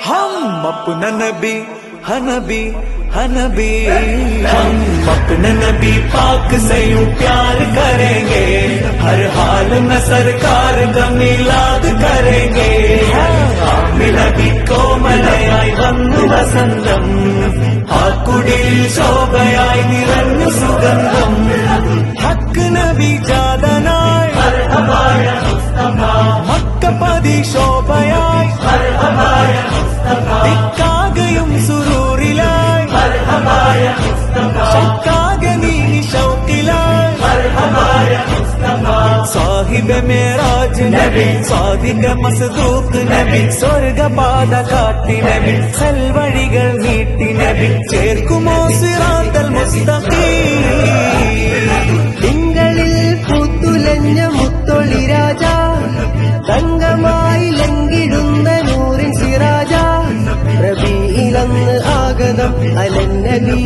हम अपना नबी हनबी हनबी, हम अपने नबी पाक से यूं प्यार करेंगे, हर हाल में सरकार का मिलाद करेंगे. നബി കോമലയായി വന്നു വസന്തം, ആ കുടിൽ ശോഭയായി നിറഞ്ഞു സുഗന്ധം. ഹക്ക് നബി ജാതനായി മക്കപതി ശോഭയായി, ദിക്കാകയും സുരൂറിലായി, ശക്കാകെ നീ ശൗക്കിലായി. സാഹിബ് മേറാജ് നബി, സാദിഖ് മസ്ദൂഖ് നബി, സ്വർഗപാത കാട്ടി നബി, സൽവഴികൾ നീട്ടി നബി, ചേർക്കുമോ സിറാത്തൽ മുസ്തഖീം. തിങ്കളിൽ പൂത്തുലഞ്ഞ മുത്തൊളി രാജ, തങ്കമായി ലംഘിടുന്ന നൂറിൻ സിറാജ, റബീഇലന്ന് ആഗതം അലൻ നബി.